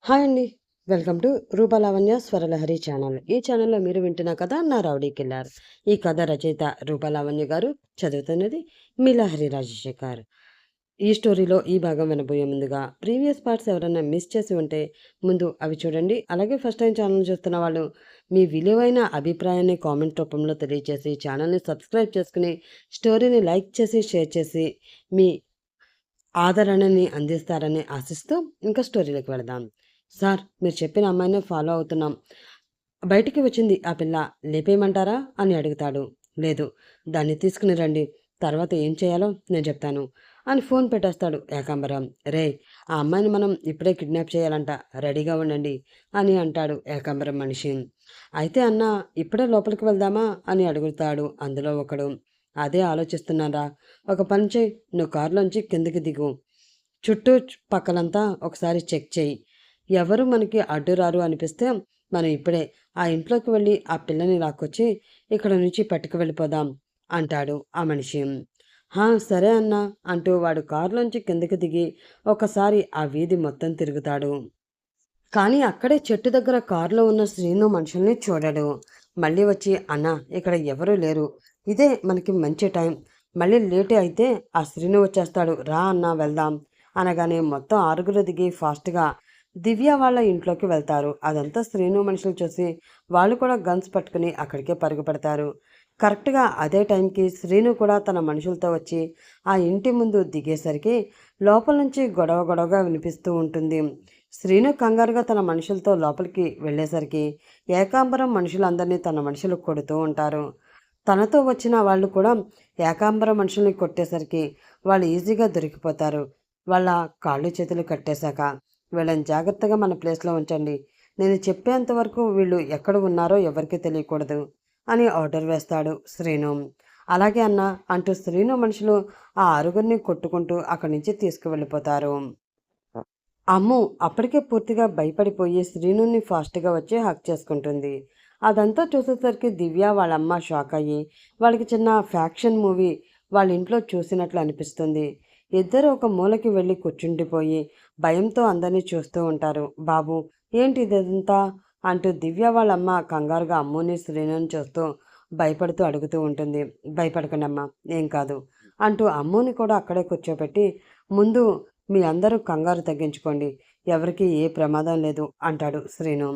Hi అండి. Welcome to Rupalavanya Swaralahari channel. ఈ ఛానల్‌లో మీరు వింటున్న కథ 'నా రౌడీ కిల్లర్'. ఈ కథ రచయిత రూపలావణ్య గారు, చదువుతున్నది మీ లహరి రాజశేఖర్. ఈ స్టోరీలో ఈ భాగం వినబోయే ముందుగా ప్రీవియస్ పార్ట్స్ ఎవరైనా మిస్ చేసి ఉంటే ముందు అవి చూడండి. అలాగే ఫస్ట్ టైం ఛానల్ చూస్తున్న వాళ్ళు మీ విలువైన అభిప్రాయాన్ని కామెంట్ రూపంలో తెలియజేసి ఛానల్‌ని సబ్స్క్రైబ్ చేసుకుని స్టోరీని లైక్ చేసి, షేర్ చేసి మీ ఆదరణని అందిస్తారని ఆశిస్తూ ఇంకా స్టోరీలోకి వెళదాం. సార్, మీరు చెప్పిన అమ్మాయినే ఫాలో అవుతున్నాం. బయటికి వచ్చింది ఆ పిల్ల. లేపేయమంటారా అని అడుగుతాడు. లేదు, దాన్ని తీసుకుని రండి. తర్వాత ఏం చేయాలో నేను చెప్తాను అని ఫోన్ పెట్టేస్తాడు ఏకాంబరం. రే, ఆ అమ్మాయిని మనం ఇప్పుడే కిడ్నాప్ చేయాలంట, రెడీగా ఉండండి అని అంటాడు ఏకాంబరం మనిషి. అయితే అన్న, ఇప్పుడే లోపలికి వెళ్దామా అని అడుగుతాడు అందులో ఒకడు. అదే ఆలోచిస్తున్నారా. ఒక పని చేయి, నువ్వు కారులోంచి కిందకి దిగు. చుట్టూ పక్కలంతా ఒకసారి చెక్ చేయి. ఎవరు మనకి అడ్డురారు అనిపిస్తే మనం ఇప్పుడే ఆ ఇంట్లోకి వెళ్ళి ఆ పిల్లని లాక్కొచ్చి ఇక్కడ నుంచి పట్టుకు వెళ్ళిపోదాం అంటాడు ఆ మనిషి. సరే అన్నా అంటూ వాడు కారులోంచి కిందకి దిగి ఒకసారి ఆ వీధి మొత్తం తిరుగుతాడు. కానీ అక్కడే చెట్టు దగ్గర కారులో ఉన్న శ్రీను మనుషుల్ని చూడడు. మళ్ళీ వచ్చి, అన్నా, ఇక్కడ ఎవరూ లేరు, ఇదే మనకి మంచి టైం, మళ్ళీ లేట్ అయితే ఆ శ్రీను వచ్చేస్తాడు, రా అన్నా వెళ్దాం అనగానే మొత్తం ఆరుగురు దిగి ఫాస్ట్గా దివ్య వాళ్ళ ఇంట్లోకి వెళ్తారు. అదంతా శ్రీను మనుషులు చూసి వాళ్ళు కూడా గన్స్ పట్టుకుని అక్కడికే పరుగు పెడతారు. కరెక్ట్గా అదే టైంకి శ్రీను కూడా తన మనుషులతో వచ్చి ఆ ఇంటి ముందు దిగేసరికి లోపల నుంచి గొడవ గొడవగా వినిపిస్తూ ఉంటుంది. శ్రీను కంగారుగా తన మనుషులతో లోపలికి వెళ్ళేసరికి ఏకాంబరం మనుషులందరినీ తన మనుషులు కొడుతూ ఉంటారు. తనతో వచ్చిన వాళ్ళు కూడా ఏకాంబరం మనుషుల్ని కొట్టేసరికి వాళ్ళు ఈజీగా దొరికిపోతారు. వాళ్ళ కాళ్ళు చేతులు కట్టేశాక, వీళ్ళని జాగ్రత్తగా మన ప్లేస్లో ఉంచండి, నేను చెప్పేంత వరకు వీళ్ళు ఎక్కడ ఉన్నారో ఎవరికీ తెలియకూడదు అని ఆర్డర్ వేస్తాడు శ్రీను. అలాగే అన్న అంటూ శ్రీను మనుషులు ఆ ఆరుగురిని కొట్టుకుంటూ అక్కడి నుంచి తీసుకువెళ్ళిపోతారు. అమ్ము అప్పటికే పూర్తిగా భయపడిపోయి శ్రీనుని ఫాస్ట్గా వచ్చి హక్ చేసుకుంటుంది. అదంతా చూసేసరికి దివ్య వాళ్ళమ్మ షాక్ అయ్యి వాళ్ళకి చిన్న ఫ్యాక్షన్ మూవీ వాళ్ళ ఇంట్లో చూసినట్లు అనిపిస్తుంది. ఇద్దరు ఒక మూలకి వెళ్ళి కూర్చుండిపోయి భయంతో అందరినీ చూస్తూ ఉంటారు. బాబు, ఏంటి ఇదంతా అంటూ దివ్య వాళ్ళమ్మ కంగారుగా అమ్ముని శ్రీనుని చూస్తూ భయపడుతూ అడుగుతూ ఉంటుంది. భయపడకండమ్మా, ఏం కాదు అంటూ అమ్ముని కూడా అక్కడే కూర్చోబెట్టి, ముందు మీ అందరూ కంగారు తగ్గించుకోండి, ఎవరికి ఏ ప్రమాదం లేదు అంటాడు శ్రీను.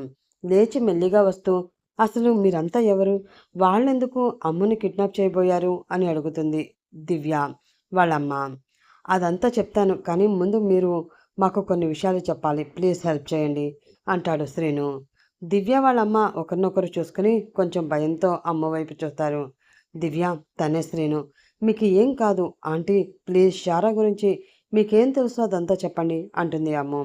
లేచి మెల్లిగా వస్తూ, అసలు మీరంతా ఎవరు, వాళ్ళెందుకు అమ్ముని కిడ్నాప్ చేయబోయారు అని అడుగుతుంది దివ్య వాళ్ళమ్మ. అదంతా చెప్తాను, కానీ ముందు మీరు మాకు కొన్ని విషయాలు చెప్పాలి, ప్లీజ్ హెల్ప్ చేయండి అంటాడు శ్రీను. దివ్య వాళ్ళమ్మ ఒకరినొకరు చూసుకుని కొంచెం భయంతో అమ్మ వైపు చూస్తారు. దివ్య, తనే శ్రీను, మీకు ఏం కాదు ఆంటీ, ప్లీజ్ షారా గురించి మీకేం తెలుసో అదంతా చెప్పండి అంటుంది అమ్మ.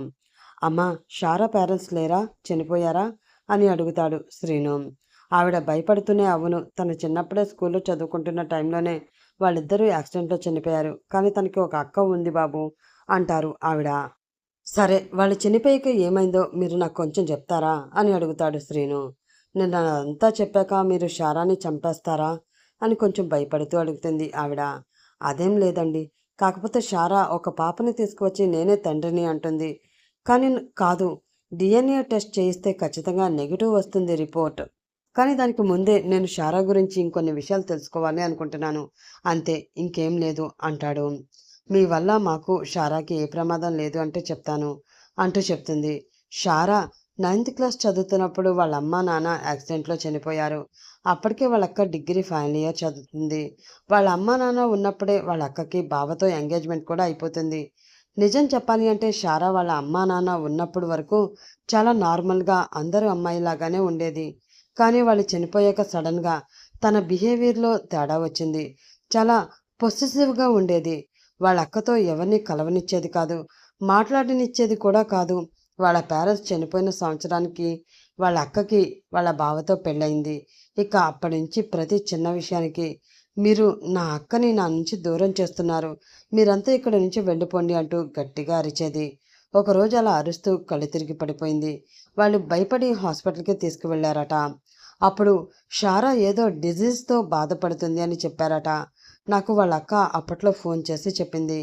అమ్మ, షారా పేరెంట్స్ లేరా, చనిపోయారా అని అడుగుతాడు శ్రీను. ఆవిడ భయపడుతూనే, అవును, తను చిన్నప్పుడే స్కూల్లో చదువుకుంటున్న టైంలోనే వాళ్ళిద్దరూ యాక్సిడెంట్లో చనిపోయారు, కానీ తనకి ఒక అక్క ఉంది బాబు అంటారు ఆవిడ. సరే, వాళ్ళు చనిపోయాక ఏమైందో మీరు నాకు కొంచెం చెప్తారా అని అడుగుతాడు శ్రీను. నేను అదంతా చెప్పాక మీరు షారాని చంపేస్తారా అని కొంచెం భయపడుతూ అడుగుతుంది ఆవిడ. అదేం లేదండి, కాకపోతే షారా ఒక పాపని తీసుకువచ్చి నేనే తండ్రిని అంటుంది. కానీ కాదు, డిఎన్ఏ టెస్ట్ చేయిస్తే ఖచ్చితంగా నెగిటివ్ వస్తుంది రిపోర్ట్. కానీ దానికి ముందే నేను షారా గురించి ఇంకొన్ని విషయాలు తెలుసుకోవాలి అనుకుంటున్నాను, అంతే, ఇంకేం లేదు అంటాడు. మీ వల్ల మాకు షారాకి ఏ ప్రమాదం లేదు అంటే చెప్తాను అంటూ చెప్తుంది. షారా 9th క్లాస్ చదువుతున్నప్పుడు వాళ్ళ అమ్మ నాన్న యాక్సిడెంట్లో చనిపోయారు. అప్పటికే వాళ్ళ అక్క డిగ్రీ ఫైనల్ ఇయర్ చదువుతుంది. వాళ్ళ అమ్మ నాన్న ఉన్నప్పుడే వాళ్ళ అక్కకి బావతో ఎంగేజ్మెంట్ కూడా అయిపోతుంది. నిజం చెప్పాలి అంటే షారా వాళ్ళ అమ్మా నాన్న ఉన్నప్పుడు వరకు చాలా నార్మల్గా అందరూ అమ్మాయిలాగానే ఉండేది. కానీ వాళ్ళు చనిపోయాక సడన్గా తన బిహేవియర్లో తేడా వచ్చింది. చాలా పొసెసివ్గా ఉండేది. వాళ్ళ అక్కతో ఎవరిని కలవనిచ్చేది కాదు, మాట్లాడనిచ్చేది కూడా కాదు. వాళ్ళ పేరెంట్స్ చనిపోయిన సంవత్సరానికి వాళ్ళ అక్కకి వాళ్ళ బావతో పెళ్ళయింది. ఇక అప్పటి నుంచి ప్రతి చిన్న విషయానికి, మీరు నా అక్కని నా నుంచి దూరం చేస్తున్నారు, మీరంతా ఇక్కడి నుంచి వెళ్ళిపోండి అంటూ గట్టిగా అరిచేది. ఒకరోజు అలా అరుస్తూ కళ్ళు తిరిగి పడిపోయింది. వాళ్ళు భయపడి హాస్పిటల్కి తీసుకువెళ్ళారట. అప్పుడు షారా ఏదో డిజీజ్తో బాధపడుతుంది అని చెప్పారట. నాకు వాళ్ళ అక్క అప్పట్లో ఫోన్ చేసి చెప్పింది.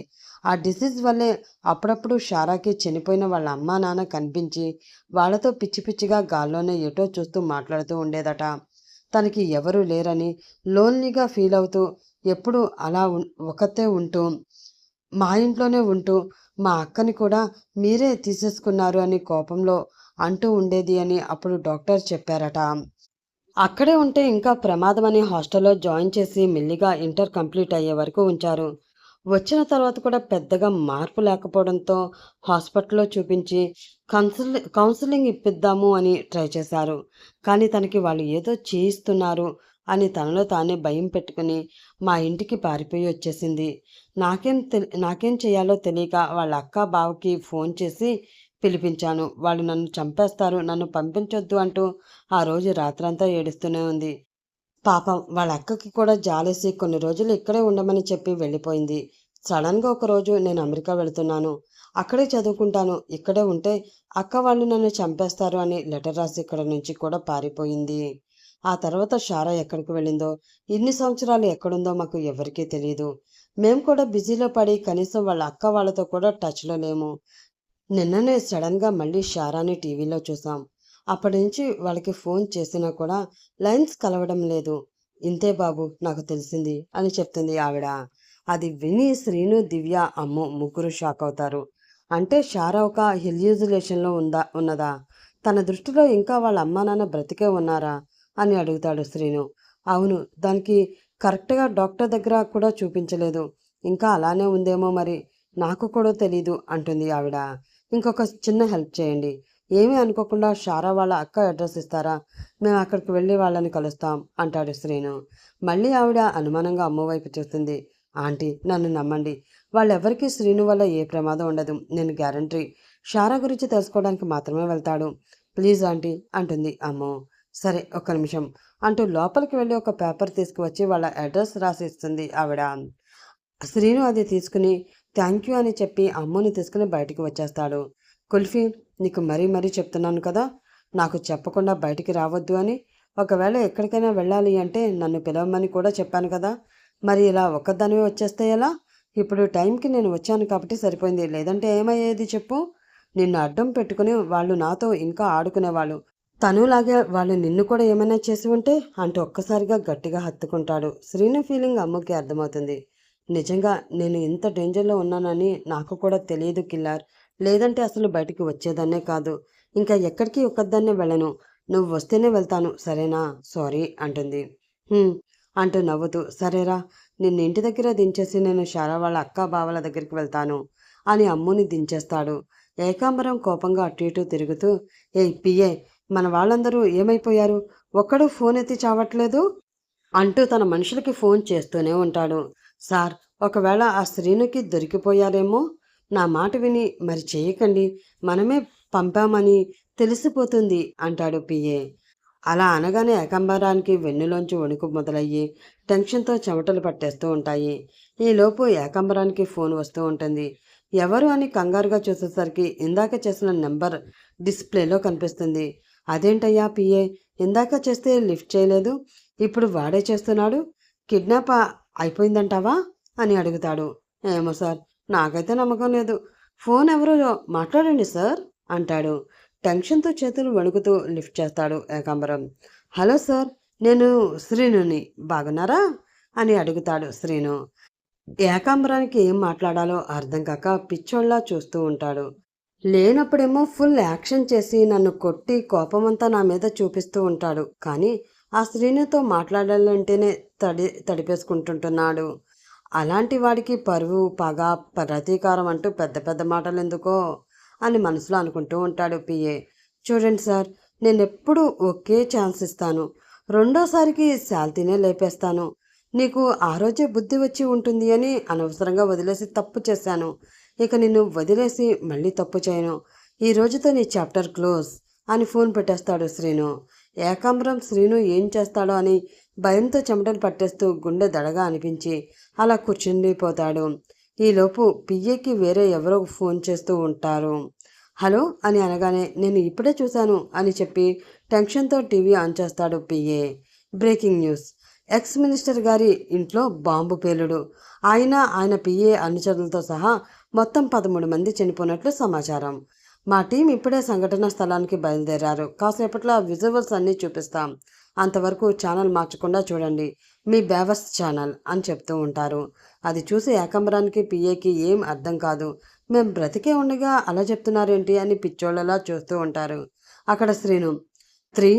ఆ డిసీజ్ వల్లే అప్పుడప్పుడు షారాకి చనిపోయిన వాళ్ళ అమ్మా నాన్న కనిపించి వాళ్ళతో పిచ్చి పిచ్చిగా గాల్లోనే ఎటో చూస్తూ మాట్లాడుతూ ఉండేదట. తనకి ఎవరూ లేరని లోన్లీగా ఫీల్ అవుతూ ఎప్పుడూ అలా ఒకతే ఉంటూ మా ఇంట్లోనే ఉంటూ మా అక్కని కూడా మీరే తీసేసుకున్నారు అని కోపంలో అంటూ ఉండేది అని అప్పుడు డాక్టర్ చెప్పారట. అక్కడే ఉంటే ఇంకా ప్రమాదమని హాస్టల్లో జాయిన్ చేసి మెల్లిగా ఇంటర్ కంప్లీట్ అయ్యే వరకు ఉంచారు. వచ్చిన తర్వాత కూడా పెద్దగా మార్పు లేకపోవడంతో హాస్పిటల్లో చూపించి కౌన్సిలింగ్ ఇప్పిద్దాము అని ట్రై చేశారు. కానీ తనకి వాళ్ళు ఏదో చేయిస్తున్నారు అని తనలో తానే భయం పెట్టుకుని మా ఇంటికి పారిపోయి వచ్చేసింది. నాకేం చేయాలో తెలియక వాళ్ళ అక్క బావకి ఫోన్ చేసి పిలిపించాను. వాళ్ళు నన్ను చంపేస్తారు, నన్ను పంపించొద్దు అంటూ ఆ రోజు రాత్రంతా ఏడుస్తూనే ఉంది. పాపం వాళ్ళ అక్కకి కూడా జాలేసి కొన్ని రోజులు ఇక్కడే ఉండమని చెప్పి వెళ్ళిపోయింది. సడన్గా ఒకరోజు నేను అమెరికా వెళుతున్నాను, అక్కడే చదువుకుంటాను, ఇక్కడే ఉంటే అక్క వాళ్ళు నన్ను చంపేస్తారు అని లెటర్ రాసి ఇక్కడ నుంచి కూడా పారిపోయింది. ఆ తర్వాత షారా ఎక్కడికి వెళ్ళిందో, ఇన్ని సంవత్సరాలు ఎక్కడుందో మాకు ఎవరికీ తెలియదు. మేము కూడా బిజీలో పడి కనీసం వాళ్ళ అక్క వాళ్ళతో కూడా టచ్లో లేము. నిన్ననే సడన్గా మళ్ళీ షారాని టీవీలో చూసాం. అప్పటి నుంచి వాళ్ళకి ఫోన్ చేసినా కూడా లైన్స్ కలవడం లేదు. ఇంతే బాబు నాకు తెలిసింది అని చెప్తుంది ఆవిడ. అది విని శ్రీను, దివ్య, అమ్ము ముగ్గురు షాక్ అవుతారు. అంటే షారా ఒక హిల్యూజిలేషన్లో ఉన్నదా? తన దృష్టిలో ఇంకా వాళ్ళ అమ్మా నాన్న బ్రతికే ఉన్నారా అని అడుగుతాడు శ్రీను. అవును, దానికి కరెక్ట్గా డాక్టర్ దగ్గర కూడా చూపించలేదు. ఇంకా అలానే ఉందేమో మరి, నాకు కూడా తెలీదు అంటుంది ఆవిడ. ఇంకొక చిన్న హెల్ప్ చేయండి. ఏమీ అనుకోకుండా షారా వాళ్ళ అక్క అడ్రస్ ఇస్తారా? మేము అక్కడికి వెళ్ళి వాళ్ళని కలుస్తాం అంటాడు శ్రీను. మళ్ళీ ఆవిడ అనుమానంగా అమ్మ వైపు చూస్తుంది. ఆంటీ, నన్ను నమ్మండి, వాళ్ళెవరికీ శ్రీను వల్ల ఏ ప్రమాదం ఉండదు. నేను గ్యారంటీ. షారా గురించి తెలుసుకోవడానికి మాత్రమే వెళ్తాడు. ప్లీజ్ ఆంటీ అంటుంది అమ్మో. సరే, ఒక్క నిమిషం అంటూ లోపలికి వెళ్ళి ఒక పేపర్ తీసుకువచ్చి వాళ్ళ అడ్రస్ రాసి ఇస్తుంది ఆవిడ. శ్రీను అది తీసుకుని థ్యాంక్ యూ అని చెప్పి అమ్ముని తీసుకుని బయటికి వచ్చేస్తాడు. కుల్ఫీ, నీకు మరీ మరీ చెప్తున్నాను కదా, నాకు చెప్పకుండా బయటికి రావద్దు అని. ఒకవేళ ఎక్కడికైనా వెళ్ళాలి అంటే నన్ను పిలవమని కూడా చెప్పాను కదా. మరి ఇలా ఒక్కదానివే వచ్చేస్తే ఎలా? ఇప్పుడు టైంకి నేను వచ్చాను కాబట్టి సరిపోయింది, లేదంటే ఏమయ్యేది చెప్పు? నిన్ను అడ్డం పెట్టుకుని వాళ్ళు నాతో ఇంకా ఆడుకునేవాళ్ళు. తనులాగే వాళ్ళు నిన్ను కూడా ఏమైనా చేసి ఉంటే అంటూ ఒక్కసారిగా గట్టిగా హత్తుకుంటాడు. శ్రీను ఫీలింగ్ అమ్ముకి అర్థమవుతుంది. నిజంగా నేను ఇంత డేంజర్లో ఉన్నానని నాకు కూడా తెలియదు కిల్లర్. లేదంటే అసలు బయటికి వచ్చేదాన్నే కాదు. ఇంకా ఎక్కడికి ఒక్కదాన్నే వెళ్ళను. నువ్వు వస్తేనే వెళ్తాను, సరేనా? సారీ అంటుంది. అంటూ నవ్వుతూ సరేరా, నిన్ను ఇంటి దగ్గర దించేసి నేను షారా వాళ్ళ అక్క బావల దగ్గరికి వెళ్తాను అని అమ్ముని దించేస్తాడు. ఏకాంబరం కోపంగా అటు ఇటు తిరుగుతూ, ఏయ్ పిఏ, మన వాళ్ళందరూ ఏమైపోయారు? ఒక్కడూ ఫోన్ ఎత్తి చావట్లేదు అంటూ తన మనుషులకి ఫోన్ చేస్తూనే ఉంటాడు. సార్, ఒకవేళ ఆ శ్రీనుకి దొరికిపోయారేమో. నా మాట విని మరి చేయకండి, మనమే పంపామని తెలిసిపోతుంది అంటాడు పిఏ. అలా అనగానే ఏకాంబరానికి వెన్నులోంచి వణుకు మొదలయ్యి టెన్షన్తో చెమటలు పట్టేస్తూ ఉంటాయి. ఈలోపు ఏకాంబరానికి ఫోన్ వస్తూ ఉంటుంది. ఎవరు అని కంగారుగా చూసేసరికి ఇందాక చేసిన నెంబర్ డిస్ప్లేలో కనిపిస్తుంది. అదేంటయ్యా పిఏ, ఇందాక చేస్తే లిఫ్ట్ చేయలేదు, ఇప్పుడు వాడే చేస్తున్నాడు, కిడ్నాప్ అయిపోయిందంటావా అని అడుగుతాడు. ఏమో సార్, నాకైతే నమ్మకం లేదు. ఫోన్ ఎవరో మాట్లాడండి సార్ అంటాడు. టెన్షన్తో చేతులు వణుకుతూ లిఫ్ట్ చేస్తాడు ఏకాంబరం. హలో సార్, నేను శ్రీనుని, బాగున్నారా అని అడుగుతాడు శ్రీను. ఏకాంబరానికి ఏం మాట్లాడాలో అర్థం కాక పిచ్చోళ్ళలా చూస్తూ ఉంటాడు. లేనప్పుడేమో ఫుల్ యాక్షన్ చేసి నన్ను కొట్టి కోపమంతా నా మీద చూపిస్తూ ఉంటాడు. కానీ ఆ శ్రీనుతో మాట్లాడాలంటేనే తడిపేసుకుంటుంటున్నాడు. అలాంటి వాడికి పరువు, పగ, ప్రతీకారం అంటూ పెద్ద పెద్ద మాటలు ఎందుకో అని మనసులో అనుకుంటూ ఉంటాడు పిఏ. చూడండి సార్, నేనెప్పుడూ ఒకే ఛాన్స్ ఇస్తాను, రెండోసారికి శాల్తీనే లేపేస్తాను. నీకు ఆ రోజే బుద్ధి వచ్చి ఉంటుంది అని అనవసరంగా వదిలేసి తప్పు చేశాను. ఇక నిన్ను వదిలేసి మళ్ళీ తప్పు చేయను. ఈ రోజుతో నీ చాప్టర్ క్లోజ్ అని ఫోన్ పెట్టేస్తాడు శ్రీను. ఏకాంబరం శ్రీను ఏం చేస్తాడో అని భయంతో చెమటలు పట్టేస్తూ గుండె దడగా అనిపించి అలా కూర్చుండిపోతాడు. ఈలోపు పియ్యకి వేరే ఎవరో ఫోన్ చేస్తూ ఉంటారు. హలో అని అనగానే నేను ఇప్పుడే చూశాను అని చెప్పి టెన్షన్తో టీవీ ఆన్ చేస్తాడు PA. Breaking news, ex minister గారి ఇంట్లో బాంబు పేలుడు. ఆయన పిఏ అనుచరులతో సహా మొత్తం 13 మంది చనిపోయినట్లు సమాచారం. మా టీం ఇప్పుడే సంఘటన స్థలానికి బయలుదేరారు. కాసేపట్లో ఆ విజువల్స్ అన్నీ చూపిస్తాం. అంతవరకు ఛానల్ మార్చకుండా చూడండి. మీ బేవస్ ఛానల్ అని చెప్తూ ఉంటారు. అది చూసి ఏకాంబరానికి పిఏకి ఏం అర్థం కాదు. మేం బ్రతికే ఉండగా అలా చెప్తున్నారేంటి అని పిచ్చోళ్ళలా చూస్తూ ఉంటారు. అక్కడ శ్రీను 3,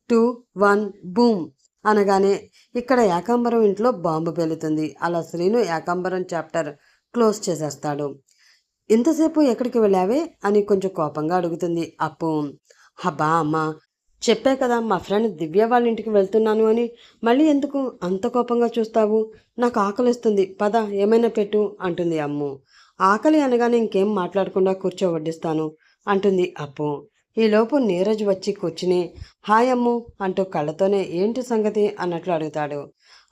2, 1 బూమ్ అనగానే ఇక్కడ ఏకాంబరం ఇంట్లో బాంబు పేలుతుంది. అలా శ్రీను ఏకాంబరం చాప్టర్ క్లోజ్ చేసేస్తాడు. ఇంతసేపు ఎక్కడికి వెళ్ళావే అని కొంచెం కోపంగా అడుగుతుంది అప్పు. హబ్బా అమ్మా, చెప్పే కదా మా ఫ్రెండ్ దివ్య వాళ్ళ ఇంటికి వెళ్తున్నాను అని. మళ్ళీ ఎందుకు అంత కోపంగా చూస్తావు? నాకు ఆకలిస్తుంది, పద ఏమైనా పెట్టు అంటుంది అమ్ము. ఆకలి అనగానే ఇంకేం మాట్లాడకుండా కూర్చోవడ్డిస్తాను అంటుంది అప్పు. ఈలోపు నీరజ్ వచ్చి కూర్చుని హాయ్ అమ్ము అంటూ కళ్ళతోనే ఏంటి సంగతి అన్నట్లు అడుగుతాడు.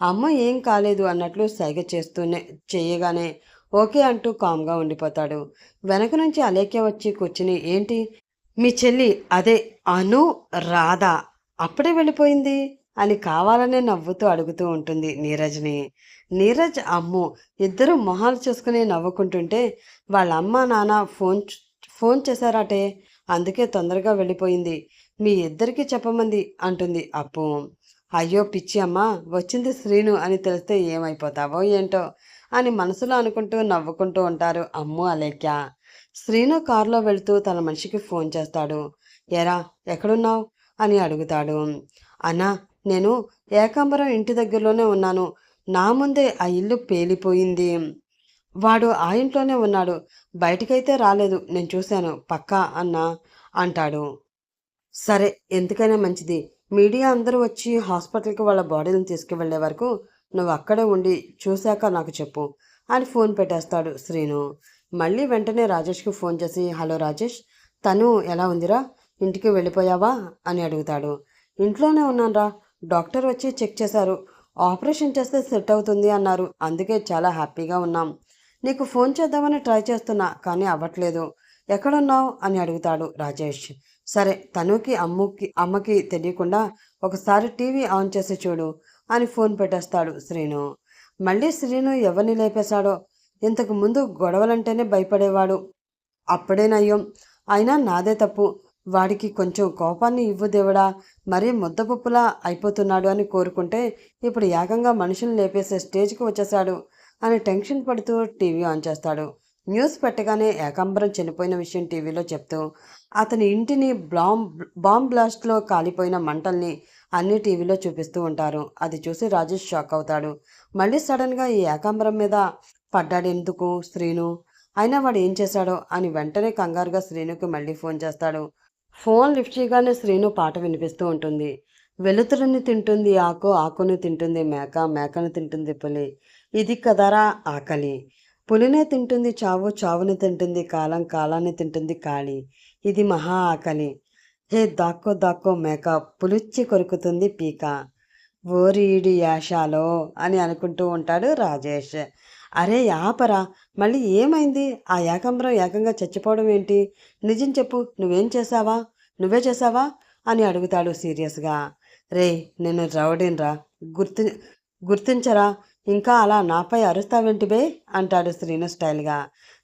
అమ్మ ఏం కాలేదు అన్నట్లు సైగ చేస్తూనే చేయగానే ఓకే అంటూ కామ్గా ఉండిపోతాడు. వెనక నుంచి అలేఖ్య వచ్చి కూర్చుని ఏంటి మీ చెల్లి అదే అను రాధ అప్పుడే వెళ్ళిపోయింది అని కావాలనే నవ్వుతూ అడుగుతూ ఉంటుంది నీరజ్ని. నీరజ్ అమ్ము ఇద్దరు మొహాలు చూసుకుని నవ్వుకుంటుంటే వాళ్ళ అమ్మ నాన్న ఫోన్ చేశారటే, అందుకే తొందరగా వెళ్ళిపోయింది. మీ ఇద్దరికీ చెప్పమంది అంటుంది అప్పు. అయ్యో పిచ్చి అమ్మ, వచ్చింది శ్రీను అని తెలిస్తే ఏమైపోతావో ఏంటో అని మనసులో అనుకుంటూ నవ్వుకుంటూ ఉంటారు అమ్ము అలేఖ్య. శ్రీను కారులో వెళుతూ తన మనిషికి ఫోన్ చేస్తాడు. ఎరా ఎక్కడున్నావు అని అడుగుతాడు. అన్నా, నేను ఏకాంబరం ఇంటి దగ్గరలోనే ఉన్నాను. నా ముందే ఆ ఇల్లు పేలిపోయింది. వాడు ఆ ఇంట్లోనే ఉన్నాడు, బయటికైతే రాలేదు, నేను చూశాను పక్కా అన్నా అంటాడు. సరే, ఎందుకైనా మంచిది. మీడియా అందరూ వచ్చి హాస్పిటల్కి వాళ్ళ బాడీని తీసుకువెళ్లే వరకు నువ్వు అక్కడే ఉండి చూశాక నాకు చెప్పు అని ఫోన్ పెట్టేస్తాడు శ్రీను. మళ్ళీ వెంటనే రాజేష్కి ఫోన్ చేసి హలో రాజేష్, తను ఎలా ఉందిరా, ఇంటికి వెళ్ళిపోయావా అని అడుగుతాడు. ఇంట్లోనే ఉన్నానరా, డాక్టర్ వచ్చి చెక్ చేశారు, ఆపరేషన్ చేస్తే సెట్ అవుతుంది అన్నారు, అందుకే చాలా హ్యాపీగా ఉన్నాం. నీకు ఫోన్ చేద్దామని ట్రై చేస్తున్నా కానీ అవ్వట్లేదు. ఎక్కడున్నావు అని అడుగుతాడు రాజేష్. సరే, తనుకి అమ్మకి తెలియకుండా ఒకసారి టీవీ ఆన్ చేసి చూడు అని ఫోన్ పెట్టేస్తాడు శ్రీను. మళ్ళీ శ్రీను ఎవరిని లేపేశాడో. ఇంతకు ముందు గొడవలంటేనే భయపడేవాడు, అప్పుడేనయ్యం. అయినా నాదే తప్పు. వాడికి కొంచెం కోపాన్ని ఇవ్వు దేవుడా, మరీ ముద్దపప్పులా అయిపోతున్నాడు అని కోరుకుంటే ఇప్పుడు ఏకంగా మనుషులు లేపేసే స్టేజ్కి వచ్చేశాడు అని టెన్షన్ పడుతూ టీవీ ఆన్ చేస్తాడు. న్యూస్ పెట్టగానే ఏకాంబరం చనిపోయిన విషయం టీవీలో చెప్తూ అతని ఇంటిని బాంబ్ బ్లాస్ట్లో కాలిపోయిన మంటల్ని అన్ని టీవీలో చూపిస్తూ ఉంటారు. అది చూసి రాజేష్ షాక్ అవుతాడు. మళ్ళీ సడన్గా ఈ ఏకాంబరం మీద పడ్డాడెందుకు శ్రీను? అయినా వాడు ఏం చేశాడో అని వెంటనే కంగారుగా శ్రీనుకి మళ్ళీ ఫోన్ చేస్తాడు. ఫోన్ లిఫ్ట్ చేయగానే శ్రీను పాట వినిపిస్తూ ఉంటుంది. వెలుతురుని తింటుంది ఆకు, ఆకుని తింటుంది మేక, మేకను తింటుంది పులి, ఇది కదరా ఆకలి. పులినే తింటుంది చావు, చావుని తింటుంది కాలం, కాలాన్ని తింటుంది కాళి, ఇది మహా ఆకలి. హే దాక్కో దాక్కో మేక, పులిచ్చి కొరుకుతుంది పీక, ఓరీడి యాషాలో అని అనుకుంటూ ఉంటాడు రాజేష్. అరే యాపరా, మళ్ళీ ఏమైంది? ఆ ఏకాంబరం ఏకంగా చచ్చిపోవడం ఏంటి? నిజం చెప్పు, నువ్వే చేసావా అని అడుగుతాడు సీరియస్గా. రే, నేను రౌడీన్రా, గుర్తించరా? ఇంకా అలా నాపై అరుస్తావేంటి బే అంటాడు శ్రీను స్టైల్గా.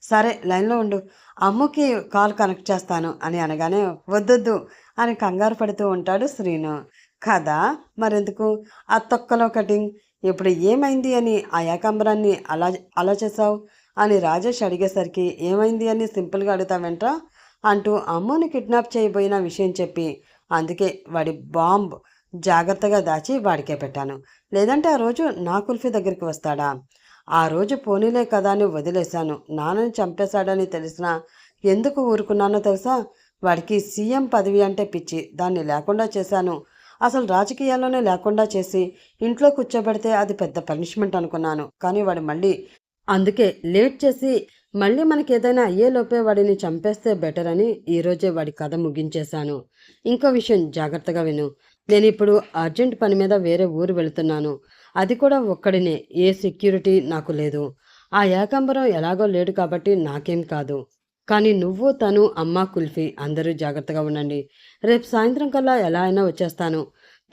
సరే లైన్లో ఉండు, అమ్ముకి కాల్ కనెక్ట్ చేస్తాను అని అనగానే వద్దొద్దు అని కంగారు పడుతూ ఉంటాడు శ్రీను. కదా మరెందుకు ఆ తొక్కలో కటింగ్, ఇప్పుడు ఏమైంది అని ఆ ఏకాంబరాన్ని అలా చేసావు అని రాజేష్ అడిగేసరికి ఏమైంది అని సింపుల్గా అడుగుతావేంట్రా అంటూ అమ్ముని కిడ్నాప్ చేయబోయిన విషయం చెప్పి, అందుకే వాడి బాంబ్ జాగ్రత్తగా దాచి వాడికే పెట్టాను, లేదంటే ఆ రోజు నా కుల్ఫీ దగ్గరికి వస్తాడా? ఆ రోజు పోనీలే కదా అని వదిలేశాను. నాన్నని చంపేశాడని తెలిసినా ఎందుకు ఊరుకున్నానో తెలుసా? వాడికి సీఎం పదవి అంటే పిచ్చి, దాన్ని లేకుండా చేశాను. అసలు రాజకీయాల్లోనే లేకుండా చేసి ఇంట్లో కూర్చోబెడితే అది పెద్ద పనిష్మెంట్ అనుకున్నాను. కానీ వాడు మళ్ళీ అందుకే లేట్ చేసి మళ్ళీ మనకి ఏదైనా అయ్యేలోపే వాడిని చంపేస్తే బెటర్ అని ఈరోజే వాడి కథ ముగించేశాను. ఇంకో విషయం జాగ్రత్తగా విను. నేను ఇప్పుడు అర్జెంట్ పని మీద వేరే ఊరు వెళుతున్నాను. అది కూడా ఒక్కడినే, ఏ సెక్యూరిటీ నాకు లేదు. ఆ ఏకాంబరం ఎలాగో లేడు కాబట్టి నాకేం కాదు. కానీ నువ్వు, తను, అమ్మ, కుల్ఫీ అందరూ జాగ్రత్తగా ఉండండి. రేపు సాయంత్రం కల్లా ఎలా అయినా వచ్చేస్తాను.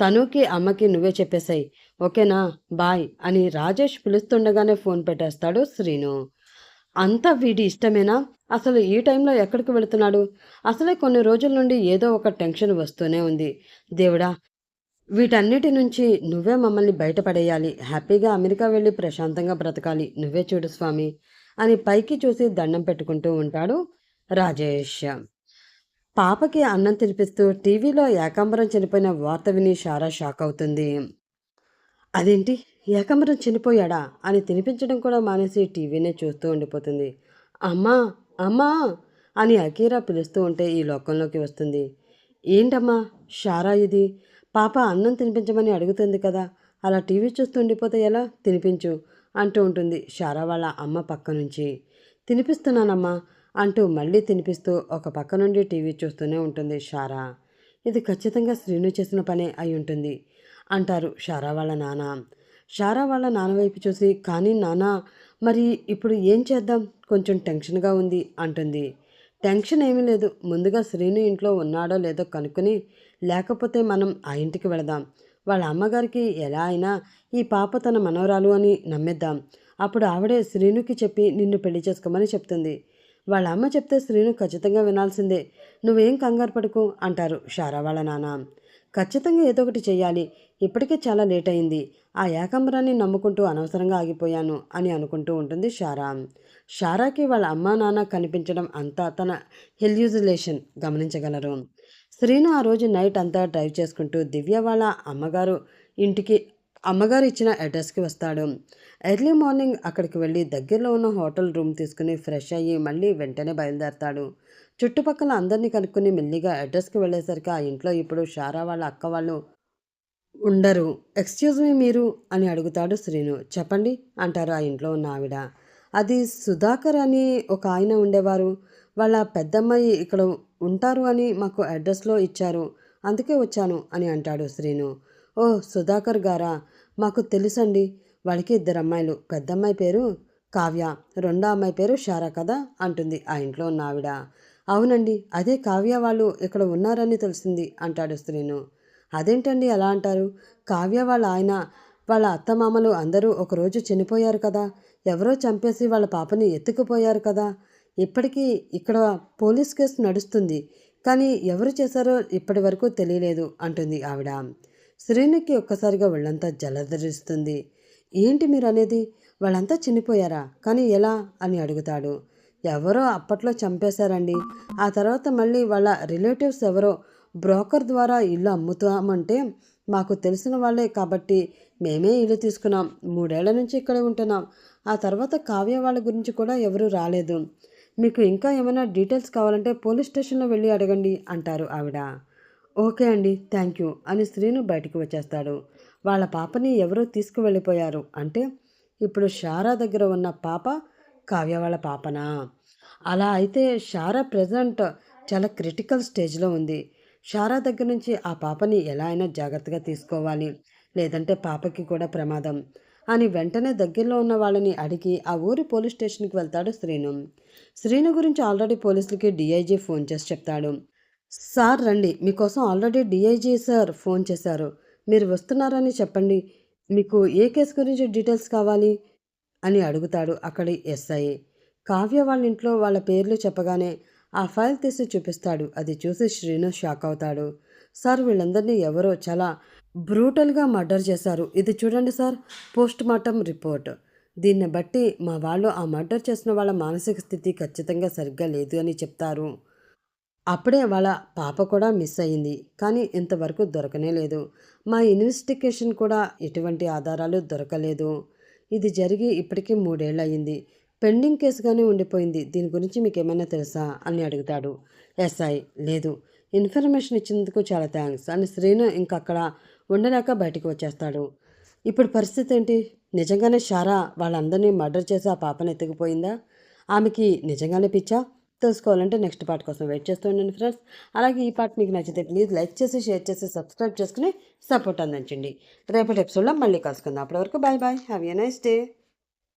తనుకి అమ్మకి నువ్వే చెప్పేశాయి. ఓకేనా, బాయ్ అని రాజేష్ పిలుస్తుండగానే ఫోన్ పెట్టేస్తాడు శ్రీను. అంతా వీడి ఇష్టమేనా? అసలు ఈ టైంలో ఎక్కడికి వెళుతున్నాడు? అసలే కొన్ని రోజుల నుండి ఏదో ఒక టెన్షన్ వస్తూనే ఉంది. దేవుడా, వీటన్నిటి నుంచి నువ్వే మమ్మల్ని బయటపడేయాలి. హ్యాపీగా అమెరికా వెళ్ళి ప్రశాంతంగా బ్రతకాలి. నువ్వే చూడు స్వామి అని పైకి చూసి దండం పెట్టుకుంటూ ఉంటాడు రాజేష్. పాపకి అన్నం తినిపిస్తూ టీవీలో ఏకాంబరం చనిపోయిన వార్త విని షారా షాక్ అవుతుంది. అదేంటి, ఏకాంబరం చనిపోయాడా అని తినిపించడం కూడా మానేసి టీవీనే చూస్తూ ఉండిపోతుంది. అమ్మా, అమ్మా అని అకీరా పిలుస్తూ ఉంటే ఈ లోకంలోకి వస్తుంది. ఏంటమ్మా షారా ఇది? పాప అన్నం తినిపించమని అడుగుతుంది కదా, అలా టీవీ చూస్తూ ఉండిపోతే ఎలా? తినిపించు అంటూ ఉంటుంది షారా వాళ్ళ అమ్మ పక్క నుంచి. తినిపిస్తున్నానమ్మా అంటూ మళ్ళీ తినిపిస్తూ ఒక పక్క నుండి టీవీ చూస్తూనే ఉంటుంది షారా. ఇది ఖచ్చితంగా శ్రీను చేసిన పనే అయి ఉంటుంది అంటారు షారా వాళ్ళ నాన్న. షారా వాళ్ళ నాన్న వైపు చూసి, కానీ నాన్న, మరి ఇప్పుడు ఏం చేద్దాం? కొంచెం టెన్షన్గా ఉంది అంటుంది. టెన్షన్ ఏమీ లేదు, ముందుగా శ్రీను ఇంట్లో ఉన్నాడో లేదో కనుక్కొని, లేకపోతే మనం ఆ ఇంటికి వెళదాం. వాళ్ళ అమ్మగారికి ఎలా అయినా ఈ పాప తన మనవరాలు అని నమ్మేద్దాం. అప్పుడు ఆవిడే శ్రీనుకి చెప్పి నిన్ను పెళ్లి చేసుకోమని చెప్తుంది. వాళ్ళ అమ్మ చెప్తే శ్రీను ఖచ్చితంగా వినాల్సిందే. నువ్వేం కంగారు పడుకు అంటారు షారా వాళ్ళ నాన్న. ఖచ్చితంగా ఏదో ఒకటి చెయ్యాలి. ఇప్పటికే చాలా లేట్ అయింది. ఆ ఏకాంబరాన్ని నమ్ముకుంటూ అనవసరంగా ఆగిపోయాను అని అనుకుంటూ ఉంటుంది షారా. షారాకి వాళ్ళ అమ్మా నాన్న కనిపించడం అంతా తన హెల్యూజిలేషన్ గమనించగలరు. శ్రీను ఆ రోజు నైట్ అంతా డ్రైవ్ చేసుకుంటూ దివ్య వాళ్ళ ఇంటికి అమ్మగారు ఇచ్చిన అడ్రస్కి వస్తాడు. ఎర్లీ మార్నింగ్ అక్కడికి వెళ్ళి దగ్గరలో ఉన్న హోటల్ రూమ్ తీసుకుని ఫ్రెష్ అయ్యి మళ్ళీ వెంటనే బయలుదేరతాడు. చుట్టుపక్కల అందరినీ కనుక్కొని మెల్లిగా అడ్రస్కి వెళ్ళేసరికి ఆ ఇంట్లో ఇప్పుడు షారా వాళ్ళ అక్క వాళ్ళు ఉండరు. ఎక్స్‌క్యూజ్ మీ మీరు అని అడుగుతాడు శ్రీను. చెప్పండి అంటారు ఆ ఇంట్లో ఉన్న ఆవిడ. అది సుధాకర్ అని ఒక ఆయన ఉండేవారు. వాళ్ళ పెద్దమ్మాయి ఇక్కడ ఉంటారు అని మాకు అడ్రస్‌లో ఇచ్చారు. అందుకే వచ్చాను అని అంటాడు శ్రీను. ఓహ్! సుధాకర్ గారా? మాకు తెలుసండి. వాళ్ళకి ఇద్దరు అమ్మాయిలు. పెద్దమ్మాయి పేరు కావ్య. రెండో అమ్మాయి పేరు షారా కదా అంటుంది ఆ ఇంట్లో ఉన్న ఆవిడ. అవునండి. అదే కావ్య వాళ్ళు ఇక్కడ ఉన్నారని తెలిసింది అంటాడు శ్రీను. అదేంటండి అలా అంటారు? కావ్య వాళ్ళ ఆయన, వాళ్ళ అత్తమామలు అందరూ ఒకరోజు చనిపోయారు కదా! ఎవరో చంపేసి వాళ్ళ పాపని ఎత్తుకుపోయారు కదా! ఇప్పటికీ ఇక్కడ పోలీస్ కేసు నడుస్తుంది. కానీ ఎవరు చేశారో ఇప్పటి వరకు తెలియలేదు అంటుంది ఆవిడ. శ్రీనుకి ఒక్కసారిగా ఒళ్ళంతా జలధరిస్తుంది. ఏంటి మీరనేది? వాళ్ళంతా చనిపోయారా? కానీ ఎలా అని అడుగుతాడు. ఎవరో అప్పట్లో చంపేశారండి. ఆ తర్వాత మళ్ళీ వాళ్ళ రిలేటివ్స్ ఎవరో బ్రోకర్ ద్వారా ఇల్లు అమ్ముతామంటే మాకు తెలిసిన వాళ్ళే కాబట్టి మేమే ఇల్లు తీసుకున్నాం. 3 ఏళ్ల నుంచి ఇక్కడే ఉంటున్నాం. ఆ తర్వాత కావ్య వాళ్ళ గురించి కూడా ఎవరూ రాలేదు. మీకు ఇంకా ఏమైనా డీటెయిల్స్ కావాలంటే పోలీస్ స్టేషన్లో వెళ్ళి అడగండి అంటారు ఆవిడ. ఓకే అండి, థ్యాంక్ యూ అని శ్రీను బయటికి వచ్చేస్తాడు. వాళ్ళ పాపని ఎవరో తీసుకువెళ్ళిపోయారు అంటే ఇప్పుడు షారా దగ్గర ఉన్న పాప కావ్య వాళ్ళ పాపనా? అలా అయితే షారా ప్రెజెంట్ చాలా క్రిటికల్ స్టేజ్లో ఉంది. షారా దగ్గర నుంచి ఆ పాపని ఎలా అయినా జాగ్రత్తగా తీసుకోవాలి, లేదంటే పాపకి కూడా ప్రమాదం అని వెంటనే దగ్గరలో ఉన్న వాళ్ళని అడిగి ఆ ఊరి పోలీస్ స్టేషన్కి వెళ్తాడు శ్రీను. శ్రీను గురించి ఆల్రెడీ పోలీసులకి డిఐజీ ఫోన్ చేసి చెప్తాడు. సార్ రండి, మీకోసం ఆల్రెడీ డిఐజీ సార్ ఫోన్ చేశారు. మీరు వస్తున్నారని చెప్పండి. మీకు ఏ కేసు గురించి డీటెయిల్స్ కావాలి అని అడుగుతాడు అక్కడి ఎస్ఐ. కావ్య వాళ్ళ ఇంట్లో వాళ్ళ పేర్లు చెప్పగానే ఆ ఫైల్ తీసి చూపిస్తాడు. అది చూసి శ్రీను షాక్ అవుతాడు. సార్, వీళ్ళందరినీ ఎవరో చాలా బ్రూటల్గా మర్డర్ చేశారు. ఇది చూడండి సార్, పోస్ట్ మార్టం రిపోర్ట్. దీన్ని బట్టి మా వాళ్ళు ఆ మర్డర్ చేసిన వాళ్ళ మానసిక స్థితి ఖచ్చితంగా సరిగ్గా లేదు అని చెప్తారు. అప్పుడే వాళ్ళ పాప కూడా మిస్ అయింది. కానీ ఇంతవరకు దొరకనే లేదు. మా ఇన్వెస్టిగేషన్ కూడా ఎటువంటి ఆధారాలు దొరకలేదు. ఇది జరిగి ఇప్పటికీ 3 ఏళ్ళు అయింది. పెండింగ్ కేసుగానే ఉండిపోయింది. దీని గురించి మీకేమైనా తెలుసా అని అడుగుతాడు ఎస్ఐ. లేదు, ఇన్ఫర్మేషన్ ఇచ్చినందుకు చాలా థ్యాంక్స్ అని శ్రీను ఇంకక్కడ ఉండలేక బయటికి వచ్చేస్తాడు. ఇప్పుడు పరిస్థితి ఏంటి? నిజంగానే షారా వాళ్ళందరినీ మర్డర్ చేసి ఆ పాపను ఎత్తుకుపోయిందా? ఆమెకి నిజంగానే పిచ్చా? తెలుసుకోవాలంటే నెక్స్ట్ పార్ట్ కోసం వెయిట్ చేస్తూ ఉండండి ఫ్రెండ్స్. అలాగే ఈ పార్ట్ మీకు నచ్చితే ప్లీజ్ లైక్ చేసి, షేర్ చేసి, సబ్స్క్రైబ్ చేసుకుని సపోర్ట్ అందించండి. రేపటి ఎపిసోడ్లో మళ్ళీ కలుసుకుందాం. అప్పటి వరకు bye bye. Have a nice day.